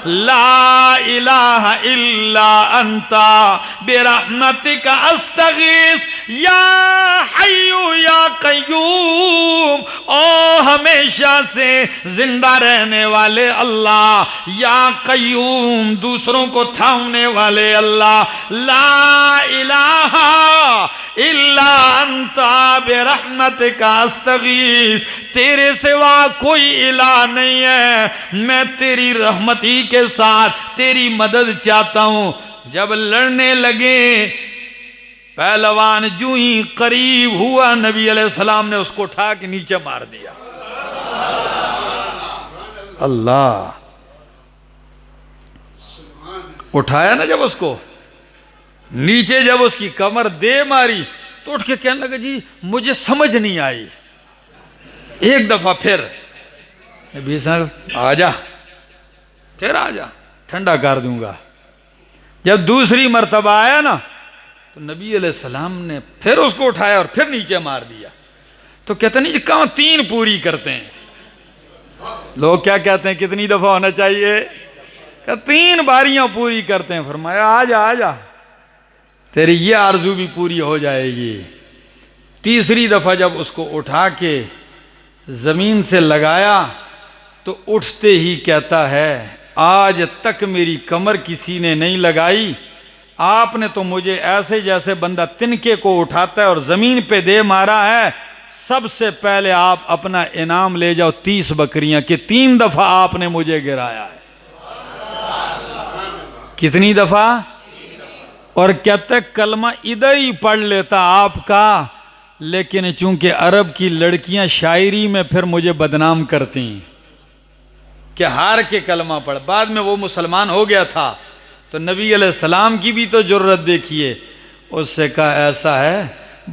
ला इलाहा इल्ला अंता बिरहमतिका अस्तगीस। या हय्यू या कय्यूम, ओ हमेशा से जिंदा रहने वाले अल्लाह, या कय्यूम दूसरों को थामने वाले अल्लाह, ला इलाहा इल्ला अंता बिरहमतिका अस्तगीस, तेरे सिवा कोई इलाह नहीं है, मैं तेरी रहमत ही के साथ तेरी मदद चाहता हूं। जब लड़ने लगे, पहलवान जूं ही करीब हुआ, नबी अलैहिस्सलाम ने उसको उठा के नीचे मार दिया। अल्लाह। उठाया ना जब उसको, नीचे जब उसकी कमर दे मारी तो उठ के कहने लगा जी मुझे समझ नहीं आई। एक दफा फिर आजा, फिर आजा, ठंडा कर दूंगा। जब दूसरी मर्तबा आया ना तो नबी अलैहिस्सलाम ने फिर उसको उठाया और फिर नीचे मार दिया। तो कहते नहीं जी कहाँ 3 पूरी करते हैं। लोग क्या कहते हैं कितनी दफा होना चाहिए? 3 बारियां पूरी करते हैं। फरमाया आजा आजा, तेरी ये आरजू भी पूरी हो जाएगी। तीसरी दफा जब उसको उठा के जमीन से लगाया तो उठते ही कहता है आज तक मेरी कमर किसी ने नहीं लगाई, आपने तो मुझे ऐसे जैसे बंदा तिनके को उठाता है और जमीन पे दे मारा है। सबसे पहले आप अपना इनाम ले जाओ 30 बकरियां कि 3 दफा आपने मुझे गिराया है। कितनी दफा? और कहते कलमा इधर ही पढ़ लेता आपका, लेकिन चूंकि अरब की लड़कियां शायरी में फिर मुझे बदनाम करती कि हार के कलमा पढ़। बाद में वो मुसलमान हो गया था तो नबी अलैहिस्सलाम की भी तो जुर्रत देखिए। उससे कहा ऐसा है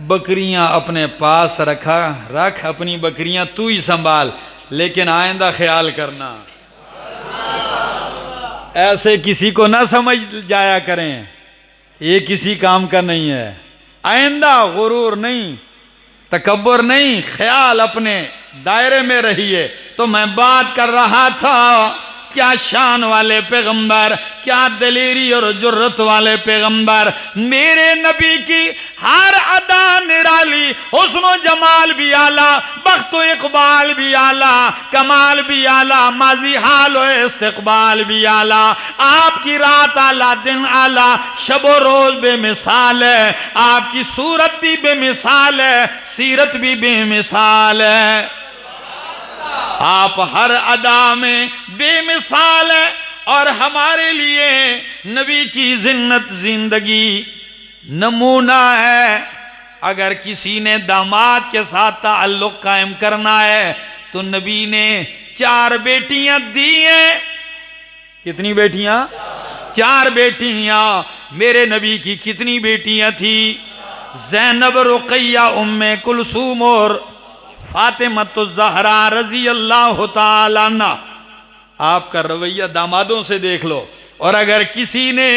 बकरियां अपने पास रख अपनी बकरियां तू ही संभाल, लेकिन आइंदा ख्याल करना ऐसे किसी को ना समझ जाया करें, ये किसी काम का नहीं है। आइंदा गुरूर नहीं, तकब्बुर नहीं, ख्याल अपने दायरे में रहिए। तो मैं बात कर रहा था क्या शान वाले पैगंबर, क्या दलेरी और जुर्रत वाले पैगंबर। मेरे नबी की हर अदा निराली, हुस्न जमाल भी आला, बख्तो इकबाल भी आला, कमाल भी आला, माजी हाल और इस्तकबाल भी आला। आपकी रात आला, दिन आला, शबो रोज बेमिसाल है। आपकी सूरत भी बेमिसाल है, सीरत भी बेमिसाल है। आप हर अदा में बेमिसाल है और हमारे लिए नबी की जिन्नत जिंदगी नमूना है। अगर किसी ने दामाद के साथ ताल्लुक कायम करना है तो नबी ने 4 बेटियां दी हैं। कितनी बेटियां? 4 बेटियां। मेरे नबी की कितनी बेटियां थी? ज़ैनब, रुक़ैया, उम्मे कुलसूम और फातिमतुज़्ज़हरा रज़ी अल्लाह ताला अन्हा। आपका रवैया दामादों से देख लो। और अगर किसी ने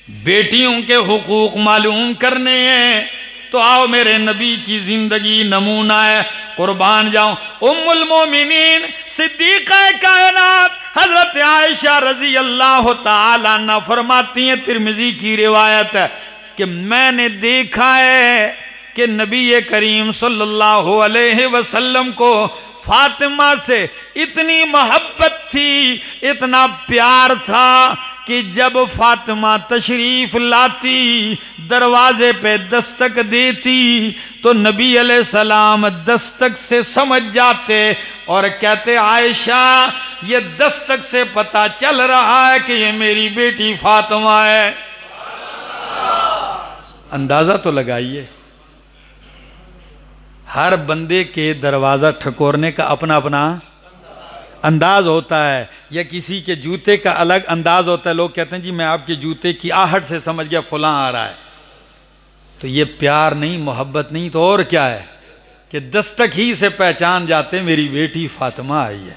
बेटियों के हुकूक मालूम करने हैं तो आओ मेरे नबी की जिंदगी नमूना है, कुर्बान जाऊं। उम्मुल मोमिनीन सिद्दीक़ा कायनात हजरत आयशा रज़ी अल्लाह ताला अन्हा फरमाती हैं, तिरमिज़ी की रिवायत है कि मैंने देखा है कि नबी करीम सल्लल्लाहु अलैहि वसल्लम को फातिमा से इतनी मोहब्बत थी, इतना प्यार था कि जब फातिमा तशरीफ लाती, दरवाजे पे दस्तक देती तो नबी अलैहिस्सलाम दस्तक से समझ जाते और कहते आयशा ये दस्तक से पता चल रहा है कि ये मेरी बेटी फातिमा है। अंदाजा तो लगाइए, हर बंदे के दरवाज़ा ठकोरने का अपना अपना अंदाज होता है, या किसी के जूते का अलग अंदाज होता है। लोग कहते हैं जी मैं आपके जूते की आहट से समझ गया फलां आ रहा है। तो ये प्यार नहीं, मोहब्बत नहीं, तो और क्या है कि दस्तक ही से पहचान जाते मेरी बेटी फातिमा आई है।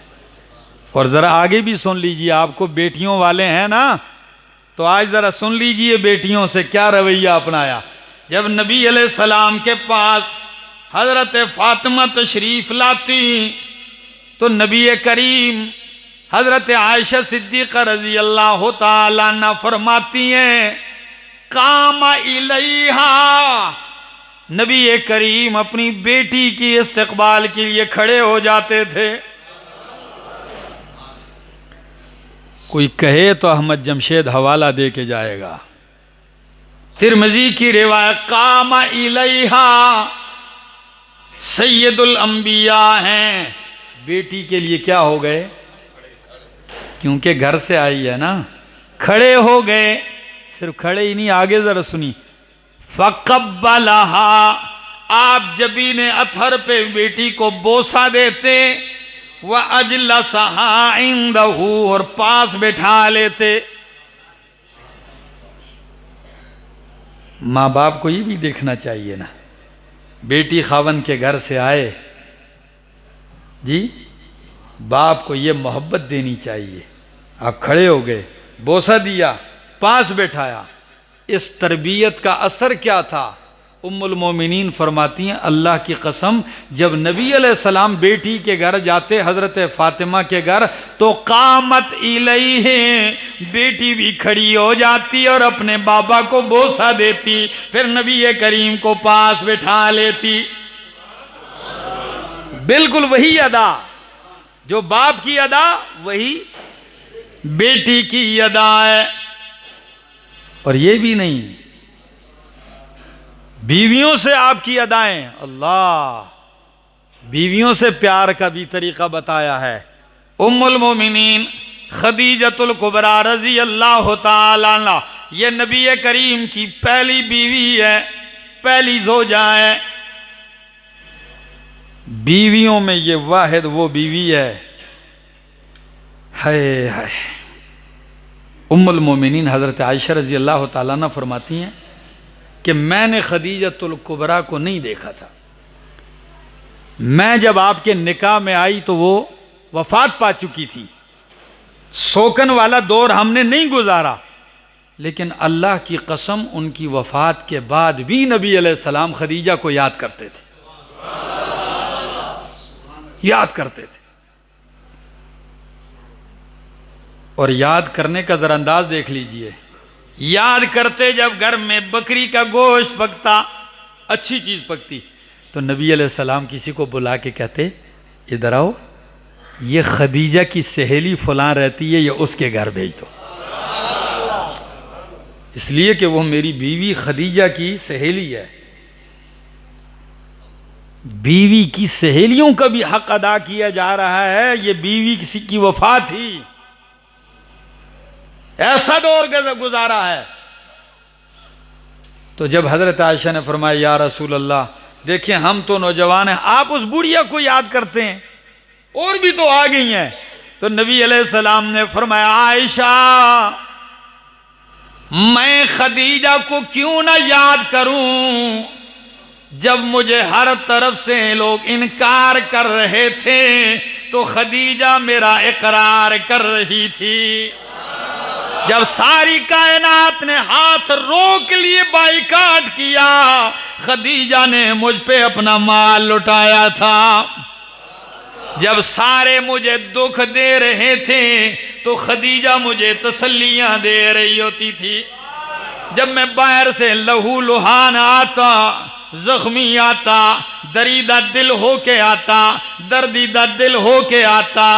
और ज़रा आगे भी सुन लीजिए, आपको बेटियों वाले हैं ना, तो आज ज़रा सुन लीजिए बेटियों से क्या रवैया अपनाया। जब नबी अलैहिस्सलाम के पास हजरत फातिमा तशरीफ लाती तो नबी करीम हजरत आयशा सिद्दीक़ा रज़ी अल्लाह ताला अन्हा फरमाती हैं कामा इलैहा, नबी करीम अपनी बेटी की इस्तकबाल के लिए खड़े हो जाते थे। कोई कहे तो अहमद जमशेद हवाला दे के जाएगा। तिरमिज़ी की रिवायत कामा इलैहा सैयदुल अंबिया हैं, बेटी के लिए क्या हो गए, क्योंकि घर से आई है ना, खड़े हो गए। सिर्फ खड़े ही नहीं, आगे जरा सुनी, फक़ब्बलहा, आप जबीन अथर पे बेटी को बोसा देते, व अजलसहा इंदहू, और पास बैठा लेते। माँ बाप को ये भी देखना चाहिए ना, बेटी खावन के घर से आए जी, बाप को ये मोहब्बत देनी चाहिए। आप खड़े हो गए, बोसा दिया, पास बैठाया, इस तरबियत का असर क्या था? उम्मुल मोमिनीन फरमाती हैं, अल्लाह की कसम, जब नबी अलैहिस्सलाम बेटी के घर जाते, हजरत फातिमा के घर, तो कामत इलैहि, बेटी भी खड़ी हो जाती और अपने बाबा को बोसा देती, फिर नबी करीम को पास बैठा लेती। बिल्कुल वही अदा, जो बाप की अदा वही बेटी की अदा है। और ये भी नहीं, बीवियों से आपकी अदाएं, अल्लाह, बीवियों से प्यार का भी तरीका बताया है। उम्मुल मोमिनीन खदीजतुल कुबरा रजी अल्लाह ताला अन्हा, ये नबी करीम की पहली बीवी है, पहली ज़ौजा है। बीवियों में ये वाहिद वो बीवी है, हाय हाय। उम्मुल मोमिनीन हज़रत आयशा रजी अल्लाह ताला अन्हा फरमाती हैं कि मैंने खदीजतुल कुबरा को नहीं देखा था। मैं जब आपके निकाह में आई तो वो वफात पा चुकी थी, शोकन वाला दौर हमने नहीं गुजारा, लेकिन अल्लाह की कसम उनकी वफात के बाद भी नबी अलैहिस्सलाम खदीजा को याद करते थे, याद करते थे। और याद करने का जरा अंदाज देख लीजिए, याद करते जब घर में बकरी का गोश्त पकता, अच्छी चीज पकती, तो नबी अलैहिस्सलाम किसी को बुला के कहते, इधर आओ, ये खदीजा की सहेली फलां रहती है, ये उसके घर भेज दो, इसलिए कि वो मेरी बीवी खदीजा की सहेली है। बीवी की सहेलियों का भी हक अदा किया जा रहा है। ये बीवी किसी की वफात थी, ऐसा दौर गुजारा है। तो जब हजरत आयशा ने फरमाया, या रसूल अल्लाह, देखिए हम तो नौजवान हैं, आप उस बुढ़िया को याद करते हैं, और भी तो आ गई हैं। तो नबी अलैहिस्सलाम ने फरमाया, आयशा, मैं खदीजा को क्यों ना याद करूं, जब मुझे हर तरफ से लोग इनकार कर रहे थे तो खदीजा मेरा इकरार कर रही थी। जब सारी कायनात ने हाथ रोक लिए, बाइकाट किया, खदीजा ने मुझ पे अपना माल लुटाया था। जब सारे मुझे दुख दे रहे थे तो खदीजा मुझे तसल्लियां दे रही होती थी। जब मैं बाहर से लहू लुहान आता, जख्मी आता, दरीदा दिल होके आता, दर्दीदा दिल होके आता,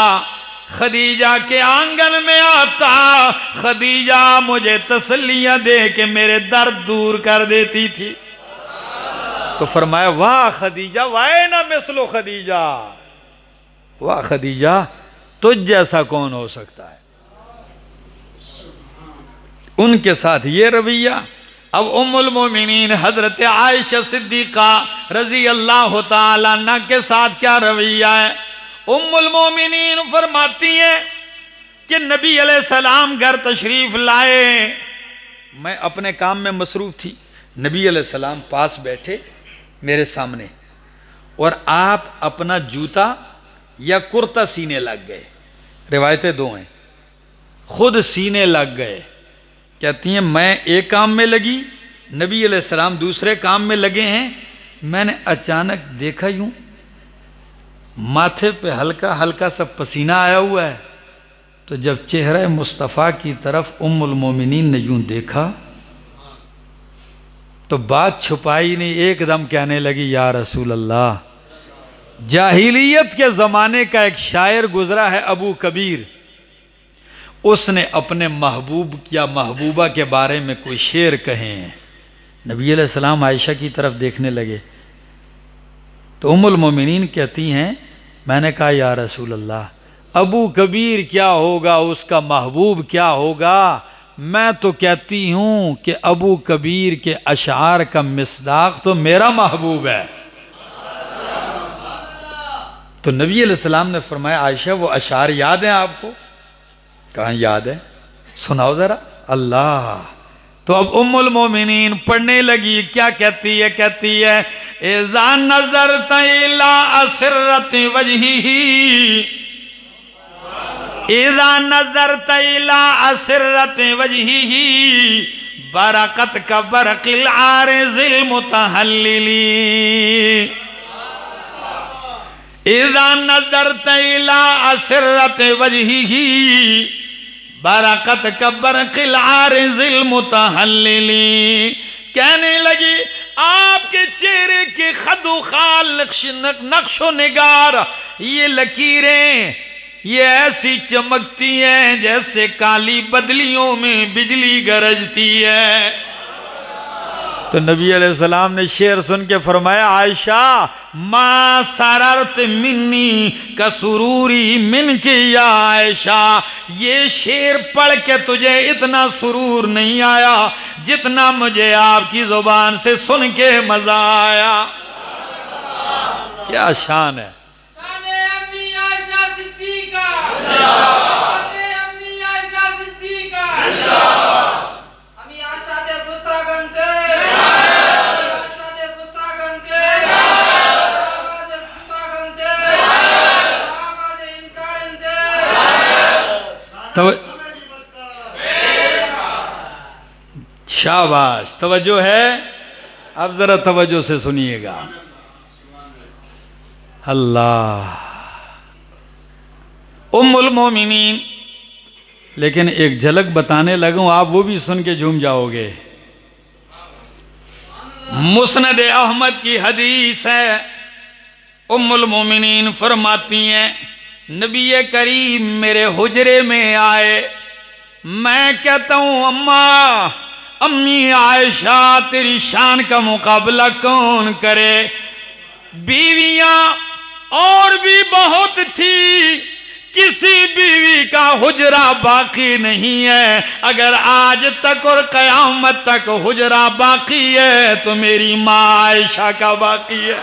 खदीजा के आंगन में आता, खदीजा मुझे तसल्लियां दे के मेरे दर्द दूर कर देती थी। तो फरमाया, वाह खदीजा, वाह ना मिसलो खदीजा, वाह खदीजा, तुझ जैसा कौन हो सकता है। उनके साथ ये रवैया। अब उम्मुल मोमिनीन हजरत आयशा सिद्दीका रजी अल्लाह ताला अन्हा के साथ क्या रवैया है। उम्मुल मोमिनीन फरमाती हैं कि नबी अलैहिस्सलाम घर तशरीफ लाए, मैं अपने काम में मसरूफ थी, नबी अलैहिस्सलाम पास बैठे मेरे सामने, और आप अपना जूता या कुर्ता सीने लग गए। रिवायतें दो हैं, खुद सीने लग गए। कहती हैं मैं एक काम में लगी, नबी अलैहिस्सलाम दूसरे काम में लगे हैं। मैंने अचानक देखा यूं माथे पे हल्का हल्का सा पसीना आया हुआ है। तो जब चेहरा मुस्तफ़ा की तरफ उम्मुल मोमिनीन ने यूं देखा तो बात छुपाई नहीं, एकदम कहने लगी, या रसूल अल्लाह, जाहिलियत के ज़माने का एक शायर गुजरा है अबू कबीर, उसने अपने महबूब या महबूबा के बारे में कोई शेर कहे हैं। नबी अलैहिस्सलाम आयशा की तरफ देखने लगे तो उम्मुल मोमिनीन कहती हैं, मैंने कहा, या रसूल अल्लाह, अबू कबीर क्या होगा, उसका महबूब क्या होगा। मैं तो कहती हूँ कि अबू कबीर के अशार का मिसदाक तो मेरा महबूब है। तो नबी अलैहिस्सलाम ने फरमाया आयशा वो अशार याद हैं आपको? कहाँ याद है, सुनाओ जरा। अल्लाह। तो अब उम्मुल मोमिनीन पढ़ने लगी, क्या कहती है? कहती है इज़ा नज़रत इला असरत वजहिही, इज़ा नज़रत इला असरत वजहिही बरकत का बरकिल आरिज़िल मुतहल्लिली, इज़ा नज़रत इला असरत वजहिही बरकत का बरकिल आरिज़िल मुतहल्लिली। कहने लगी आपके चेहरे के खदो खाल नक्शो निगार, ये लकीरें ये ऐसी चमकती हैं जैसे काली बदलियों में बिजली गरजती है। तो नबी अलैहिस्सलाम ने शेर सुन के फरमाया आयशा मा सररत मिन्नी का सुरूरी मिन के या आयशा, ये शेर पढ़ के तुझे इतना सुरूर नहीं आया जितना मुझे आपकी जुबान से सुन के मजा आया। क्या शान है। शाबाश, तवज्जो है। अब जरा तवज्जो से सुनिएगा। अल्लाह। उम्मुल मोमिनीन, लेकिन एक झलक बताने लगूं, आप वो भी सुन के झूम जाओगे। मुस्नद अहमद की हदीस है, उम्मुल मोमिनीन फरमाती हैं नबी करीम मेरे हुजरे में आए, मैं कहता हूं अम्मा अम्मी आयशा तेरी शान का मुकाबला कौन करे। बीवियां और भी बहुत थी, किसी बीवी का हुजरा बाकी नहीं है। अगर आज तक और कयामत तक हुजरा बाकी है तो मेरी माँ आयशा का बाकी है।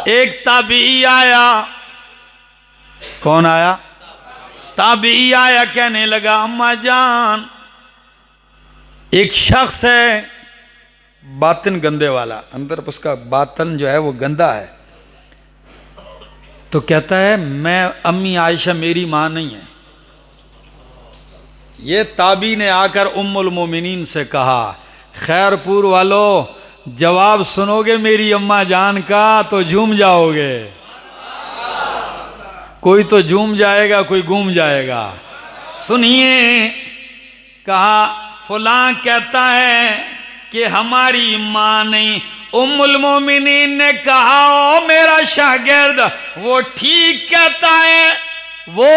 एक ताबी आया, कौन आया? ताबी आया, कहने लगा अम्मा जान एक शख्स है बातिन गंदे वाला, अंदर उसका बातन जो है वो गंदा है, तो कहता है मैं अम्मी आयशा मेरी मां नहीं है। ये ताबी ने आकर उम्मुल मोमिनीन से कहा खैरपुर वालों जवाब सुनोगे मेरी अम्मा जान का तो झूम जाओगे। कोई तो झूम जाएगा, कोई घूम जाएगा। सुनिए, कहा फलां कहता है कि हमारी मां नहीं। उम्मुल मोमिनीन ने कहा ओ मेरा शागिर्द वो ठीक कहता है, वो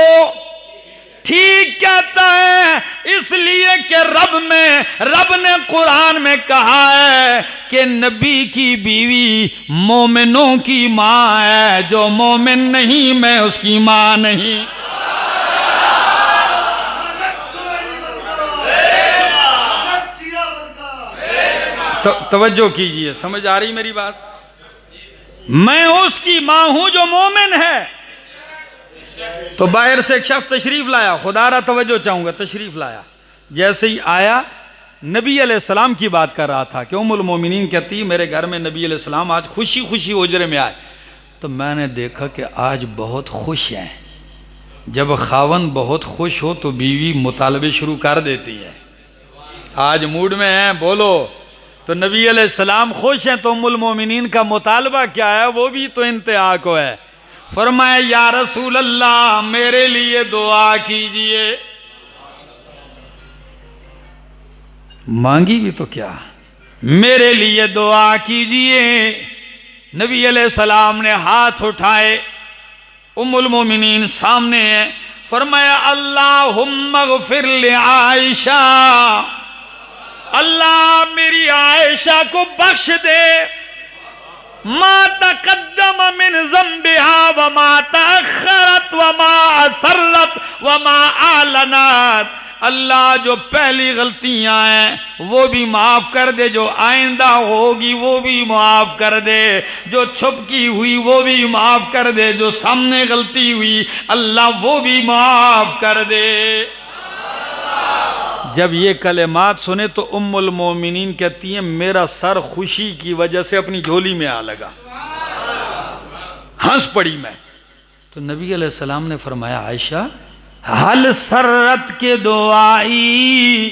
ठीक कहता है, इसलिए कि रब ने कुरान में कहा है कि नबी की बीवी मोमिनों की मां है, जो मोमिन नहीं मैं उसकी मां नहीं। तो तवज्जो कीजिए, समझ आ रही मेरी बात? मैं उसकी मां हूं जो मोमिन है। तो बाहर से एक शख्स तशरीफ लाया, खुदारा तवज्जो चाहूंगा, तशरीफ लाया। जैसे ही आया नबी अलैहिस्सलाम की बात कर रहा था कि उम्मुल मोमिनीन कहती मेरे घर में नबी अलैहिस्सलाम आज खुशी खुशी उजरे में आए। तो मैंने देखा कि आज बहुत खुश हैं। जब खावन बहुत खुश हो तो बीवी मुतालबे शुरू कर देती है, आज मूड में है बोलो। तो नबी अलैहिस्सलाम खुश हैं तो उम्मुल मोमिनीन का मुतालबा क्या है, वो भी तो इंतहा को है। फरमाया या रसूल अल्लाह मेरे लिए दुआ कीजिए। मांगी भी तो क्या, मेरे लिए दुआ कीजिए। नबी अलैहिस्सलाम ने हाथ उठाए, उम्मुल मोमिनीन सामने है। फरमाया अल्लाहुम्मा गफिर ले आयशा, अल्लाह मेरी आयशा को बख्श दे। मा तक़द्दम मिन ज़म्बिहा वमा तअख़्ख़रत वमा असर्रत वमा आलनत। अल्लाह जो पहली गलतियां हैं वो भी माफ़ कर दे, जो आइंदा होगी वो भी माफ़ कर दे, जो छुप की हुई वो भी माफ़ कर दे, जो सामने गलती हुई अल्लाह वो भी माफ़ कर दे। जब ये कलेमात सुने तो उम्मुल मोमिनीन कहती हैं मेरा सर खुशी की वजह से अपनी झोली में आ लगा, हंस पड़ी मैं। तो नबी अलैहिस्सलाम ने फरमाया आयशा हल सररत के दुआई,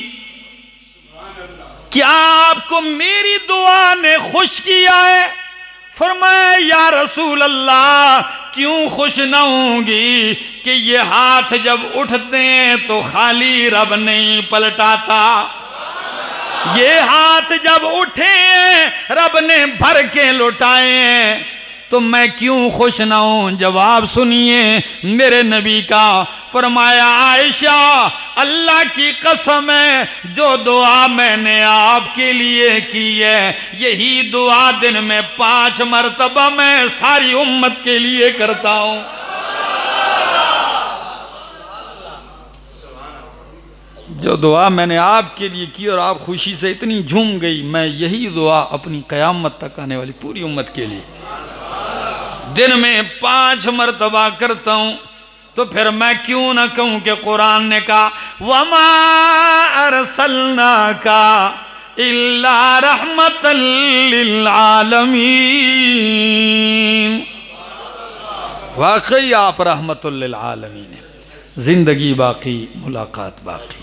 क्या आपको मेरी दुआ ने खुश किया है? फरमाया या रसूल अल्लाह क्यों खुश न होंगी कि ये हाथ जब उठते हैं तो खाली रब नहीं पलटाता, ये हाथ जब उठे हैं रब ने भर के लुटाए हैं, तो मैं क्यों खुश ना हूं? जवाब सुनिए मेरे नबी का। फरमाया आयशा अल्लाह की कसम है जो दुआ मैंने आपके लिए की है यही दुआ दिन में 5 मरतबा मैं सारी उम्मत के लिए करता हूं। जो दुआ मैंने आपके लिए की और आप खुशी से इतनी झूम गई, मैं यही दुआ अपनी क़यामत तक आने वाली पूरी उम्मत के लिए दिन में 5 मरतबा करता हूं। तो फिर मैं क्यों ना कहूं कि कुरान ने कहा वमा अरसलनाका इल्ला रहमतल लिल आलमीन। वाकई आप रहमतुल लिल आलमीन हैं। जिंदगी बाकी मुलाकात बाकी।